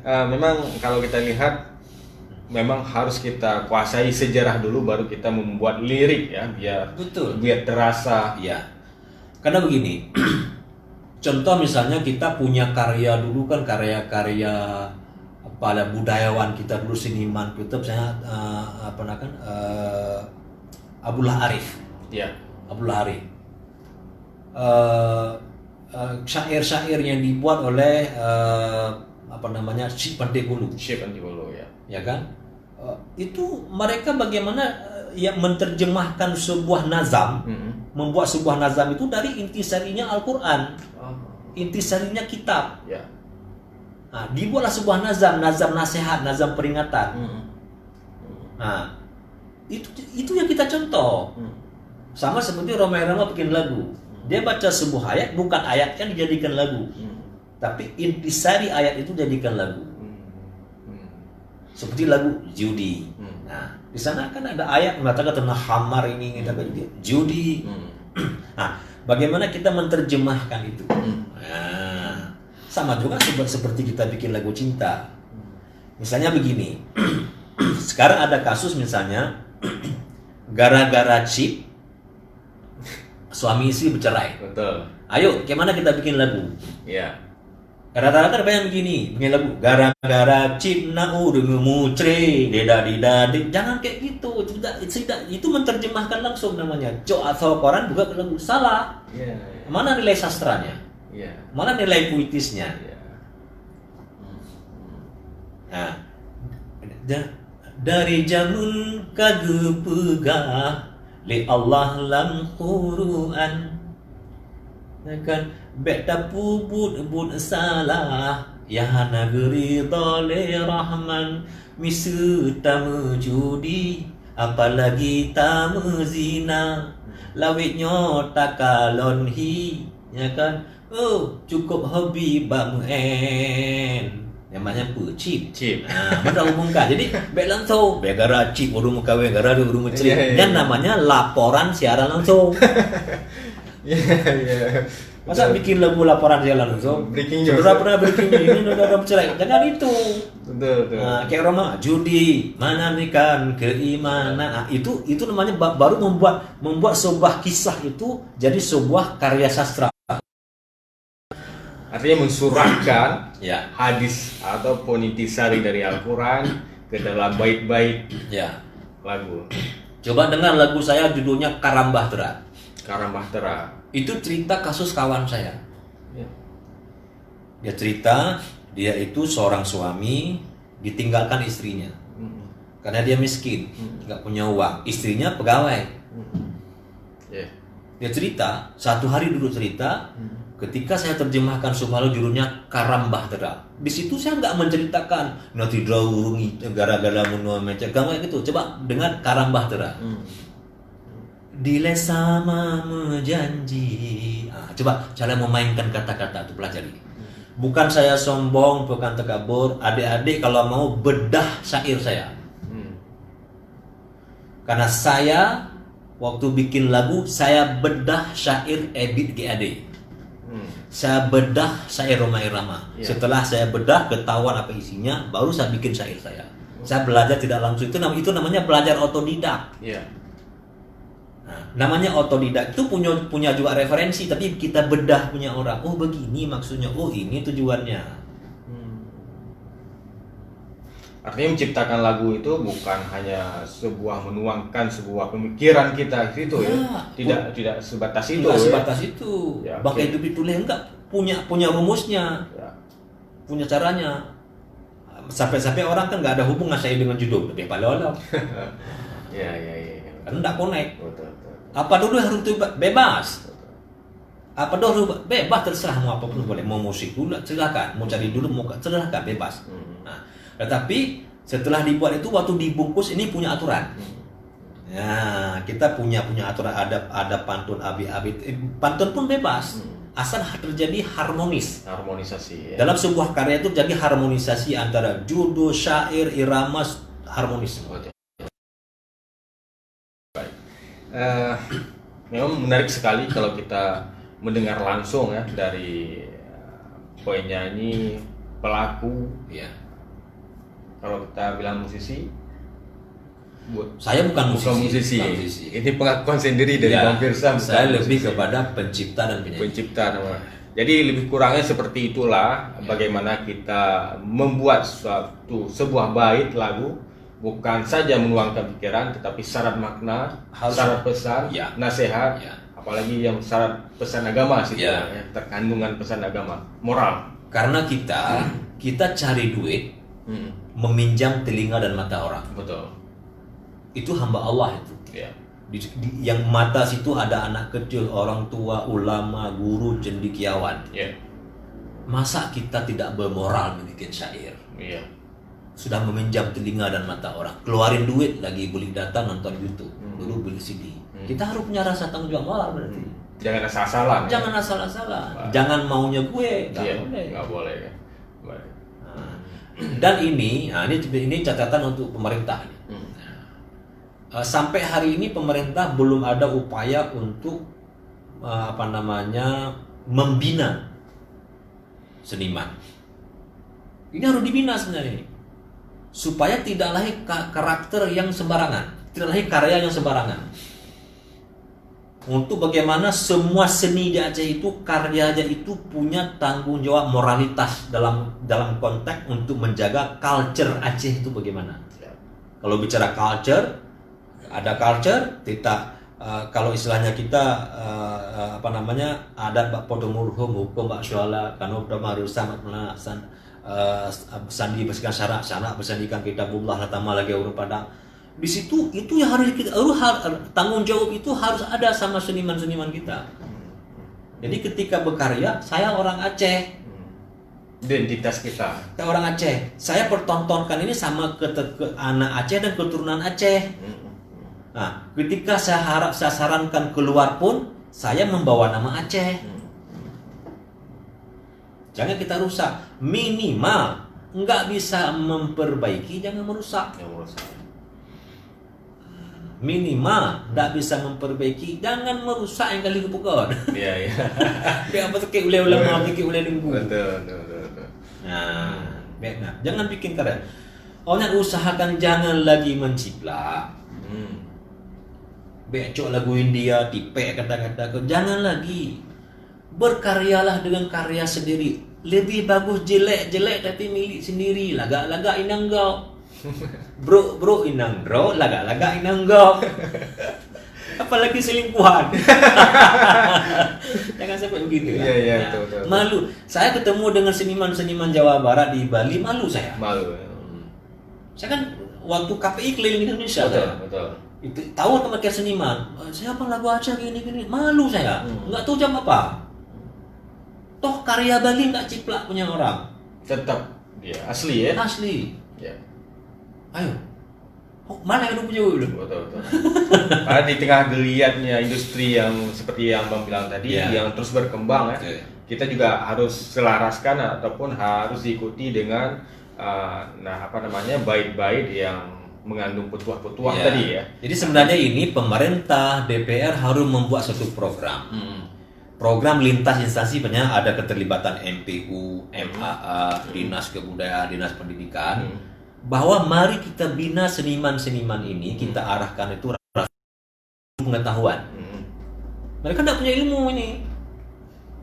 memang kalau kita lihat memang harus kita kuasai sejarah dulu baru kita membuat lirik ya biar terasa. Ya, karena begini, contoh misalnya kita punya karya dulu kan karya-karya pada budayawan kita dulu, seniman kita misalnya Abdullah Arif. Ya. Abdullah Arif. Syair-syair yang dibuat oleh Syekh Pantegulu ya. Ya kan? Itu mereka bagaimana yang menerjemahkan sebuah nazam, membuat sebuah nazam itu dari intisarinya Al-Quran, intisarinya kitab. Ya. Nah, dibuatlah sebuah nazam nasihat, nazam peringatan. Nah, itu yang kita contoh. Sama seperti Rhoma Irama bikin lagu. Dia baca sebuah ayat, bukan ayatnya dijadikan lagu. Tapi intisari ayat itu dijadikan lagu. Seperti lagu judi. Nah, di sana kan ada ayat mengatakan tentang hamar ini judi. Nah, bagaimana kita menerjemahkan itu? Nah, sama juga seperti kita bikin lagu cinta. Misalnya begini. Sekarang ada kasus misalnya gara-gara chip suami istri bercerai. Betul. Ayo, gimana kita bikin lagu? Ya. Rata-rata banyak begini, bikin lagu gara-gara chip na mucre deda-deda. Jangan kayak gitu. Tidak, itu menerjemahkan langsung namanya. Atau koran buka lagu salah. Yeah. Mana nilai sastranya? Yeah. Mana nilai puitisnya? Yeah. Nah, dari jamun kagepegah li Allah lam Quran. Kan beta pubut salah ya negeri dole rahman misu tamu judi apalagi tamu zina lawitnya takalon hi ya kan cukup hobi bamuen namanya chip. Betul umumkan. Jadi baik langsung gara chip urung kawin gara urung chip dan namanya laporan siaran langsung. Masa bikin lagu laporan siaran langsung? Breaking news. Sudah pernah breaking ini udah bercerai. Jangan itu. Betul. Kayak Roma judi, menanamkan keimanan. Nah, itu namanya baru membuat sebuah kisah itu jadi sebuah karya sastra. Artinya mensurahkan hadis ataupun intisari dari Al-Quran ke dalam bait-bait lagu. Coba dengar lagu saya judulnya Karam Bahtera. Itu cerita kasus kawan saya. Dia cerita dia itu seorang suami ditinggalkan istrinya karena dia miskin, nggak punya uang. Istrinya pegawai. Dia cerita satu hari dulu cerita. Ketika saya terjemahkan Sumalo judulnya Karam Bahtera. Di situ saya nggak menceritakan nanti draurungi gara-gara menua mencet kamu gitu. Coba dengar Karam Bahtera. Dile sama menjanji. Coba cara memainkan kata-kata itu pelajari. Bukan saya sombong, bukan takabur. Adik-adik kalau mau bedah syair saya. Karena saya waktu bikin lagu saya bedah syair Ebit GAD. Saya bedah syair Rhoma Irama. Setelah saya bedah ketahuan apa isinya, baru saya bikin syair saya. Saya belajar tidak langsung itu namanya belajar otodidak. Nah, namanya otodidak itu punya juga referensi, tapi kita bedah punya orang. Oh begini maksudnya, oh ini tujuannya. Artinya menciptakan lagu itu bukan hanya sebuah menuangkan sebuah pemikiran kita itu tidak sebatas itu. Tidak sebatas itu. Bangkai hidup ditulis enggak punya rumusnya, punya caranya. Sampai orang kan nggak ada hubungan saya dengan judul lebih palolong. Kan enggak connect. Apa dulu harus bebas. Apa dulu bebas terserah mau apapun boleh, mau musik dulu silakan, mau cari dulu mau silakan bebas. Nah, tetapi setelah dibuat itu waktu dibungkus ini punya aturan. Ya, kita punya aturan ada pantun abi-abi. Pantun pun bebas. Asal terjadi harmonisasi. Dalam sebuah karya itu jadi harmonisasi antara judul, syair, irama harmonis. Memang menarik sekali kalau kita mendengar langsung ya dari penyanyi, pelaku, Kalau kita bilang musisi, saya bukan musisi. Bukan musisi. Ini pengakuan sendiri dari Bang Firsa. Saya lebih kepada pencipta dan penyanyi. Pencipta nama. Jadi lebih kurangnya seperti itulah bagaimana kita membuat sebuah bait lagu bukan saja menuangkan pikiran tetapi syarat makna, syarat pesan, nasihat, apalagi yang syarat pesan agama sih, terkandungan pesan agama, moral. Karena kita cari duit, meminjam telinga dan mata orang. Betul. Itu hamba Allah itu. Ya. Yang mata situ ada anak kecil, orang tua, ulama, guru, cendekiawan. Masa kita tidak bermoral membuat syair? Sudah meminjam telinga dan mata orang, keluarin duit lagi, beli data, nonton YouTube, dulu beli CD. Kita harus punya rasa tanggung jawab moral berarti. Jangan asal-asalan. Jangan asal-asalan. Jangan maunya gue, nggak boleh. Dan ini catatan untuk pemerintah. Sampai hari ini pemerintah belum ada upaya untuk membina seniman. Ini harus dibina sebenarnya, supaya tidak lahir karakter yang sembarangan, tidak lahir karya yang sembarangan. Untuk bagaimana semua seni di Aceh itu, karyanya itu punya tanggung jawab moralitas dalam konteks untuk menjaga culture Aceh itu bagaimana. Kalau bicara culture, ada culture, kalau istilahnya kita adat bak podumurhum hukum bak syuala kanu damarusan sandi bersihkan syarak bersandikan kitabullah latama lagi urut pada di situ. Itu yang harus tanggung jawab itu harus ada sama seniman-seniman kita. Jadi ketika berkarya, saya orang Aceh, identitas kita orang Aceh, saya pertontonkan ini sama ke anak Aceh dan keturunan Aceh. Nah, ketika saya sarankan keluar pun, saya membawa nama Aceh. Jangan kita rusak. Minimal, nggak bisa memperbaiki, jangan merusak. Minimal, nggak bisa memperbaiki, jangan merusak yang kali kepukan. Iya. Dia apa tuh kayak ulang-ulang mau kayak ulang nunggu. Betul. Nah, jangan bikin karya. Orang usahakan jangan lagi menciplak. Becok lagu India, tipek kata-kata, jangan lagi. Berkaryalah dengan karya sendiri. Lebih bagus jelek tapi milik sendiri. Lagak inang kau. Bro inang bro, lagak inang kau. Apalagi selingkuhan. Jangan sampai begitu. Iya, betul. Malu. Saya ketemu dengan seniman-seniman Jawa Barat di Bali, malu saya. Saya kan waktu KPI keliling Indonesia. Betul. Itu tahu sama kayak seniman, siapa lagu Aceh gini malu saya, nggak tahu jam apa. Toh karya Bali nggak ciplak punya orang, tetap asli ya. Asli. Ya. Ayo, mana yang punya dulu? Betul. Karena di tengah geliatnya industri yang seperti yang Bang bilang tadi, yang terus berkembang kita juga harus selaraskan ataupun harus diikuti dengan bait-bait yang mengandung petuah-petuah tadi ya. Jadi sebenarnya ini pemerintah, DPR harus membuat satu program. Program lintas instansi, banyak ada keterlibatan MPU, MAA, Dinas Kebudayaan, Dinas Pendidikan. Bahwa mari kita bina seniman-seniman ini, kita arahkan itu pengetahuan. Mereka tidak punya ilmu ini.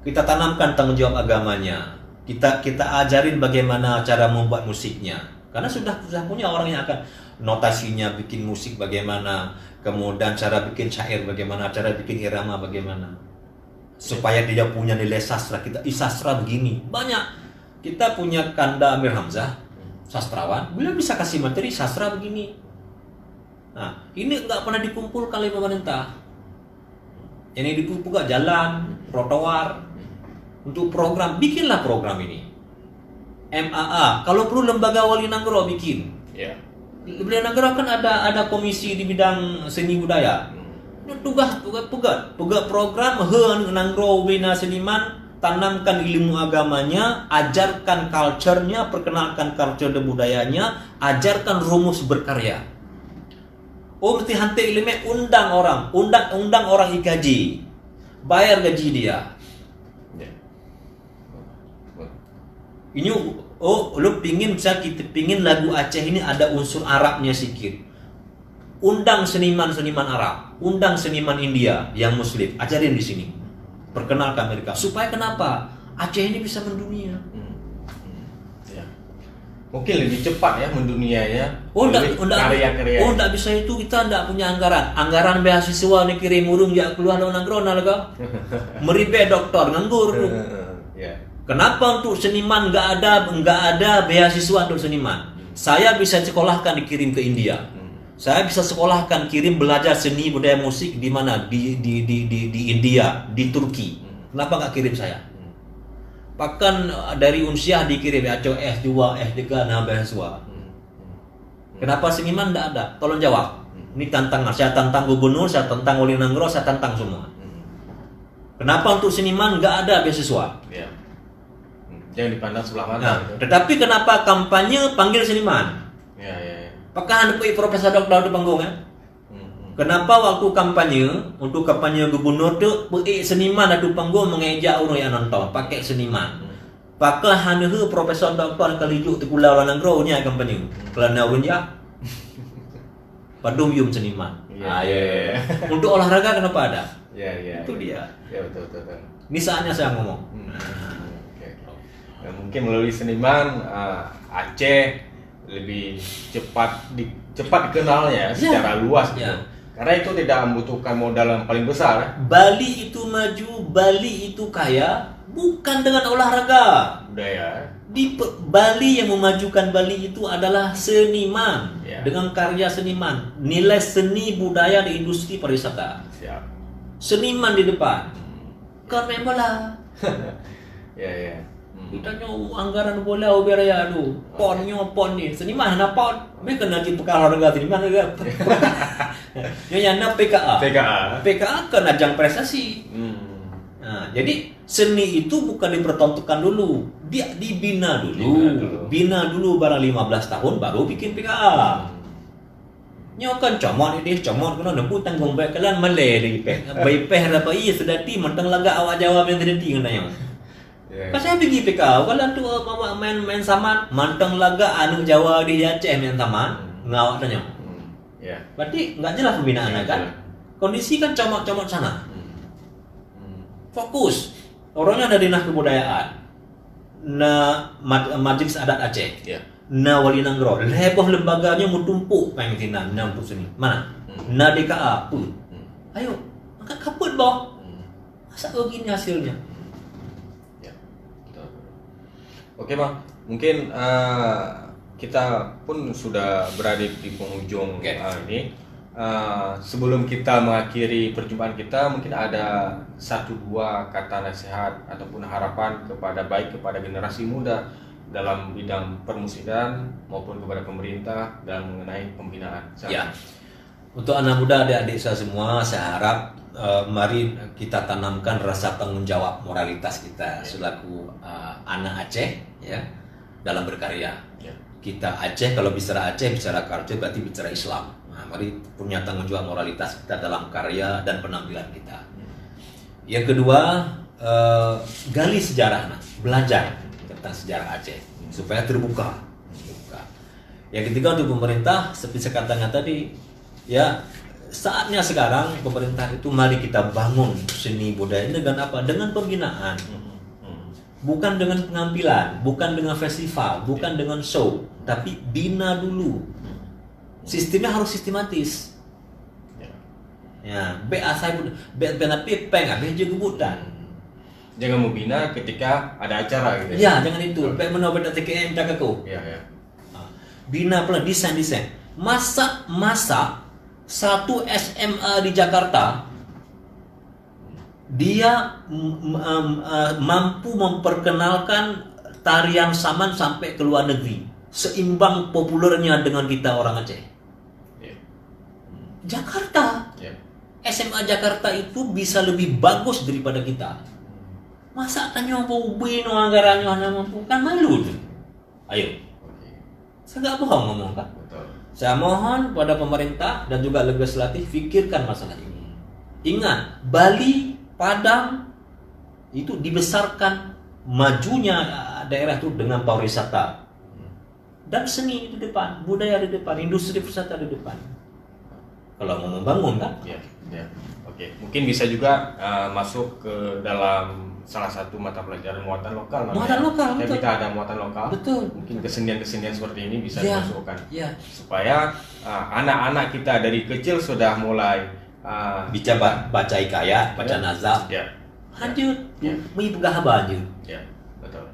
Kita tanamkan tanggung jawab agamanya. Kita ajarin bagaimana cara membuat musiknya. Karena sudah punya orang yang akan notasinya, bikin musik bagaimana, kemudian cara bikin syair bagaimana, cara bikin irama bagaimana, supaya dia punya nilai sastra. Sastra begini banyak. Kita punya Kanda Amir Hamzah, sastrawan, beliau bisa kasih materi sastra begini. Nah, ini nggak pernah dikumpulkan oleh pemerintah. Ini dibuka jalan, trotoar, untuk program, bikinlah program ini. MAA, kalau perlu lembaga wali nanggro bikin. Wali nanggro kan ada komisi di bidang seni budaya. Tugas program nanggro bina seniman, tanamkan ilmu agamanya, ajarkan culture-nya, perkenalkan culture dan budayanya, ajarkan rumus berkarya. Oh, mesti hantai ilmu, undang orang IKJ, bayar gaji dia. Ini Oh, lu pingin misalnya kita pingin lagu Aceh ini ada unsur Arabnya sedikit. Undang seniman-seniman Arab, undang seniman India yang Muslim, ajarin di sini. Perkenalkan mereka. Supaya kenapa? Aceh ini bisa mendunia. Ya. Mungkin lebih cepat ya mendunianya. Karya-karya. Oh, enggak bisa itu, kita enggak punya anggaran. Anggaran beasiswa nih kirim urung ya keluar lawan grona laga. Meribe doktor nganggur. Ya. Kenapa untuk seniman enggak ada beasiswa untuk seniman? Saya bisa sekolahkan dikirim ke India. Saya bisa sekolahkan kirim belajar seni budaya musik di mana di India, di Turki. Kenapa nggak kirim saya? Bahkan dari Unsyah dikirim atau S2, S3 nah beasiswa. Kenapa seniman nggak ada? Tolong jawab. Ini tantangan. Saya tantang gubernur, saya tantang wali nanggro, saya tantang semua. Kenapa untuk seniman nggak ada beasiswa? Ya. Jangan dipandang sebelah mata. Nah, gitu. tetapi kenapa kampanye panggil seniman? Ya. Apakah anda punya profesor doktor di panggung ya? Kenapa waktu kampanye untuk kampanye gubernur tu seniman ada panggung mengejak orang yang nonton pakai seniman. Pakah hanya profesor doktor kalijuk di pulau Lanangro nya kampanye. Kerana urunnya padum yum seniman. Ya. Untuk olahraga kenapa ada? Ya. Itu dia. Ya betul. Ini saatnya saya ngomong. Okay. Ya, mungkin melalui seniman Aceh lebih cepat dikenalnya secara luas gitu. Ya. Karena itu tidak membutuhkan modal yang paling besar. Bali itu maju, Bali itu kaya bukan dengan olahraga. Budaya. Di Bali yang memajukan Bali itu adalah seniman. Ya. Dengan karya seniman, nilai seni budaya di industri pariwisata. Siap. Seniman di depan. Kan memang lah. Ya. Kita nyo anggaran bola uberaya tu. Pon ni. Seniman nak pon. Mereka nak pergi perkara olahraga seniman juga. Yang nak PKA. PKA kan ajang prestasi. Nah, jadi seni itu bukan dipertontonkan dulu. Dia dibina dulu. Bina dulu barang 15 tahun baru bikin PKA. Nyo kan comot kena nempu tanggung baik kalian malay lagi peh. Baik peh apa iya sedati mentang laga awak jawab yang sedati katanya. Pas saya pergi PKA, kalau tu main saman, manteng laga anu Jawa di Aceh main saman, ngawak tanya. Ya. Berarti enggak jelas pembinaan kan? Kondisi kan comot-comot sana. Fokus. Orangnya ada dinas kebudayaan. Majelis Adat Aceh. Ya. Wali Nanggro. Leboh lembaganya mutumpuk main tinan untuk sini. Mana? DKA pun. Ayo, angkat kaput boh. Masa begini hasilnya? Oke Bang, mungkin kita pun sudah berada di penghujung ini. Sebelum kita mengakhiri perjumpaan kita, mungkin ada 1-2 kata nasihat ataupun harapan kepada generasi muda dalam bidang permusikan maupun kepada pemerintah dan mengenai pembinaan. Ya. Untuk anak muda, adik-adik saya semua, saya harap mari kita tanamkan rasa tanggung jawab moralitas kita selaku anak Aceh ya dalam berkarya. Ya. Kita Aceh, kalau bicara Aceh bicara karya berarti bicara Islam. Nah, mari punya tanggung jawab moralitas kita dalam karya dan penampilan kita. Yang kedua, gali sejarah, belajar tentang sejarah Aceh supaya terbuka. Yang ketiga, untuk pemerintah seperti saya katakan tadi, ya saatnya sekarang pemerintah itu mari kita bangun seni budaya dengan apa? Dengan pembinaan. Bukan dengan pengambilan, bukan dengan festival, bukan dengan show, tapi bina dulu. Sistemnya harus sistematis. Ya, saya peng juga kebutan. Jangan membina ketika ada acara gitu. Ya, jangan itu. Menobel TKM jaga kau. Ya. Bina pelan desain. Masa satu SMA di Jakarta dia mampu memperkenalkan tarian saman sampai ke luar negeri, seimbang populernya dengan kita orang Aceh. Jakarta, SMA Jakarta itu bisa lebih bagus daripada kita. Masa tanya mau ubin anggarannya hanya mampu, kan malu tuh. Ayo, saya nggak bohong ngomong kan. Saya mohon pada pemerintah dan juga legislatif pikirkan masalah ini. Ingat, Bali, Padang itu dibesarkan majunya daerah itu dengan pariwisata dan seni di depan, budaya di depan, industri wisata di depan. Kalau mau membangun kan? Ya, ya. Oke, mungkin bisa juga masuk ke dalam salah satu mata pelajaran muatan lokal. Muatan lokal, betul. Kita ada muatan lokal. Betul. Mungkin kesenian-kesenian seperti ini bisa Ya, dimasukkan. ya. Supaya anak-anak kita dari kecil sudah mulai Bisa baca hikayat, baca nazam. Ya. Lanjut, Ya. mengibu baju. Ya, betul.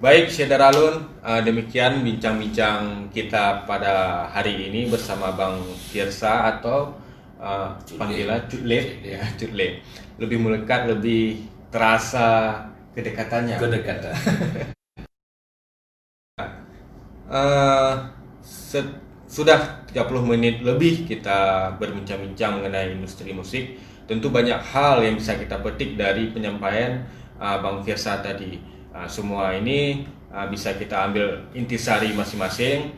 Baik, Syederalun, demikian bincang-bincang kita pada hari ini bersama Bang Firsa atau panggilan Cutlet, ya, Cutlet. Lebih melekat, lebih terasa kedekatannya. Kedekatan. Sudah 30 menit lebih kita berbincang-bincang mengenai industri musik. Tentu banyak hal yang bisa kita petik dari penyampaian Bang Firsa tadi. Semua ini bisa kita ambil intisari masing-masing.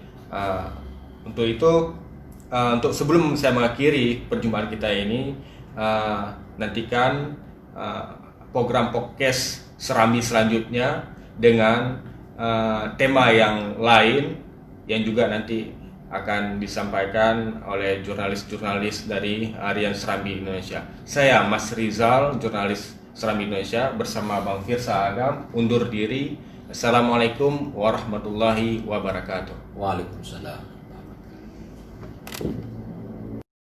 Untuk itu, untuk sebelum saya mengakhiri perjumpaan kita ini, nantikan program podcast Serambi selanjutnya dengan tema yang lain yang juga nanti akan disampaikan oleh jurnalis-jurnalis dari Harian Serambi Indonesia. Saya Mas Rizal, jurnalis Serambi Indonesia bersama Bang Firsa Agam undur diri. Assalamualaikum warahmatullahi wabarakatuh. Waalaikumsalam.